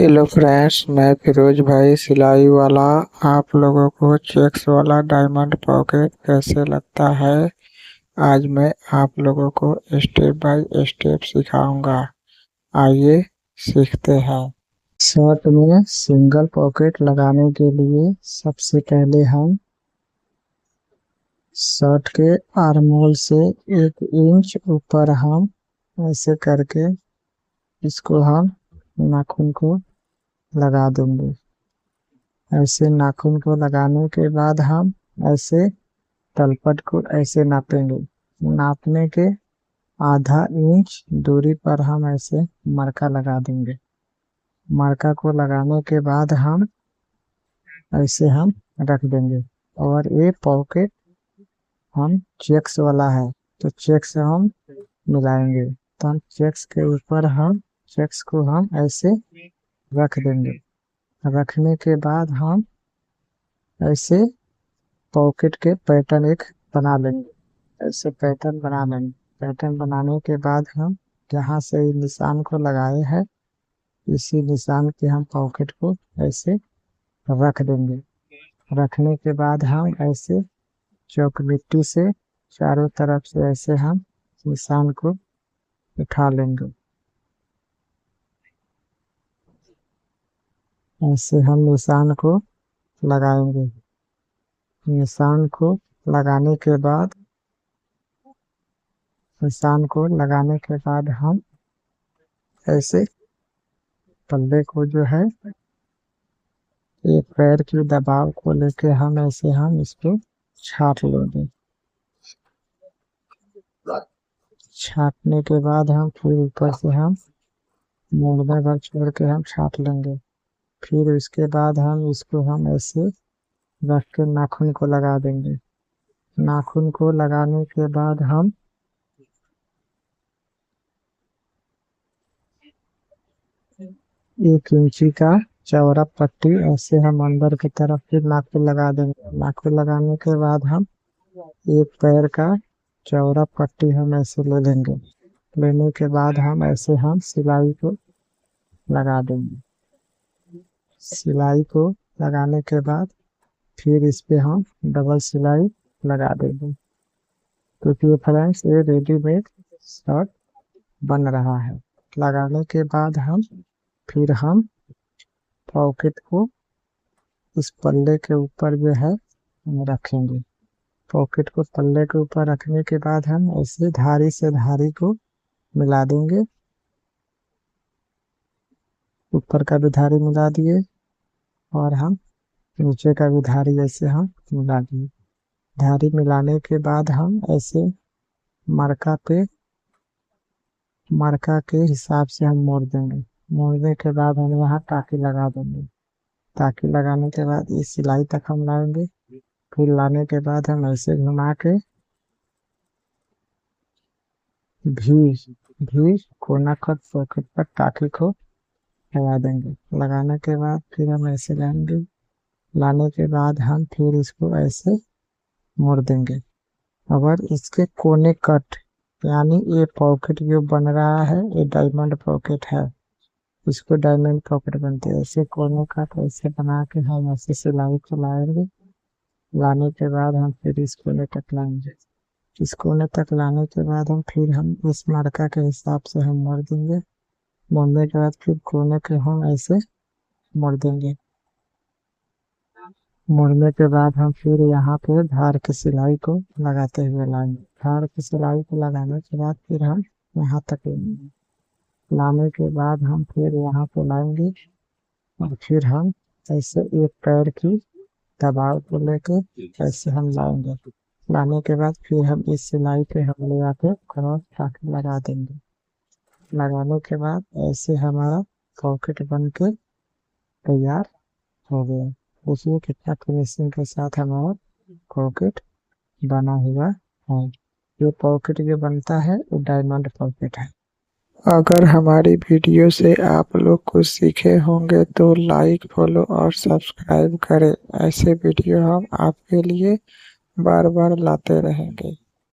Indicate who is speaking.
Speaker 1: Hello friends, मैं फिरोज भाई सिलाई वाला आप लोगों को चेक्स वाला डायमंड पॉकेट कैसे लगता है आज मैं आप लोगों को स्टेप बाय स्टेप सिखाऊंगा। आइए सीखते हैं। शर्ट में सिंगल पॉकेट लगाने के लिए सबसे पहले हम शर्ट के आर्महोल से 1 इंच ऊपर हम ऐसे करके इसको हम नाखून को लगा देंगे। ऐसे नाखून को लगाने के बाद हम ऐसे तलपट को ऐसे नापेंगे। नापने के आधा इंच दूरी पर हम ऐसे मरका लगा देंगे। मरका को लगाने के बाद हम ऐसे हम रख देंगे। और ये पॉकेट हम चेक्स वाला है तो चेक्स हम मिलाएंगे। तो हम चेक्स के ऊपर हम चेक्स को हम ऐसे रख देंगे। रखने के बाद हम ऐसे पॉकेट के पैटर्न एक बना लेंगे। ऐसे पैटर्न बना लेंगे। पैटर्न बनाने के बाद हम जहाँ से निशान को लगाए हैं इसी निशान के हम पॉकेट को ऐसे रख देंगे। रखने के बाद हम ऐसे चौकलिट्टी से चारों तरफ से ऐसे हम निशान को उठा लेंगे। ऐसे हम निशान को लगाएंगे। निशान को लगाने के बाद हम ऐसे पल्ले को जो है एक पैर की दबाव को लेके हम ऐसे हम इसको छाट लेंगे। छाटने के बाद हम फिर ऊपर से हम मोड़ने भर छोड़ के हम छाट लेंगे। फिर उसके बाद हम इसको हम ऐसे रख के नाखून को लगा देंगे। नाखून को लगाने के बाद हम एक इंची का चौड़ा पट्टी ऐसे हम अंदर की तरफ फिर नाखून लगा देंगे। नाखून लगाने के बाद हम एक पैर का चौड़ा पट्टी हम ऐसे ले लेंगे। लेने के बाद हम ऐसे हम सिलाई को लगा देंगे। सिलाई को लगाने के बाद फिर इस पे हम डबल सिलाई लगा देंगे। क्योंकि फ्रेंड्स ये रेडीमेड शर्ट बन रहा है। लगाने के बाद हम फिर हम पॉकेट को इस पल्ले के ऊपर जो है हम रखेंगे। पॉकेट को पल्ले के ऊपर रखने के बाद हम ऐसे धारी से धारी को मिला देंगे। ऊपर का भी धारी मिला दिए और हम नीचे का भी धारी ऐसे हम मिला दिए। धारी मिलाने के बाद हम ऐसे मरका के हिसाब से हम मोड़ देंगे। मोड़ने के बाद हम यहाँ टाकी लगा देंगे। टाकी लगाने के बाद इस सिलाई तक हम लाएंगे। फिर लाने के बाद हम ऐसे घुमा के भी कोना कट पॉकेट पर टाकी को लगा देंगे। लगाने के बाद फिर हम ऐसे लाएंगे। लाने के बाद हम फिर इसको ऐसे मोड़ देंगे। अगर इसके कोने कट यानी ये पॉकेट जो बन रहा है ये डायमंड पॉकेट है, इसको डायमंड पॉकेट बनते हैं। ऐसे कोने कट ऐसे बना के हम ऐसे सिलाई को लाएंगे। लाने के बाद हम फिर इस कोने तक लाएंगे। इस कोने तक लाने के बाद हम फिर हम इस मरका के हिसाब से हम मोड़ देंगे। मोड़ने के बाद फिर कोने के हम ऐसे मोड़ देंगे। मोड़ने के बाद हम फिर यहाँ पे धार की सिलाई को लगाते हुए लाएंगे। धार की सिलाई को लगाने के बाद फिर हम यहाँ तक लेंगे। लाने के बाद हम फिर यहाँ पे लाएंगे और फिर हम ऐसे एक पैर की दबाव को लेके ऐसे हम लाएंगे। लाने के बाद फिर हम इस सिलाई पे हम ले आके क्रॉस टाकी लगा देंगे। लगाने के बाद ऐसे हमारा पॉकेट बन के तैयार हो गया। देखिए कितना फिनिशिंग के साथ हमारा पॉकेट बना हुआ है। ये पॉकेट जो बनता है वो डायमंड पॉकेट है। अगर हमारी वीडियो से आप लोग कुछ सीखे होंगे तो लाइक, फॉलो और सब्सक्राइब करें। ऐसे वीडियो हम आपके लिए बार बार लाते रहेंगे।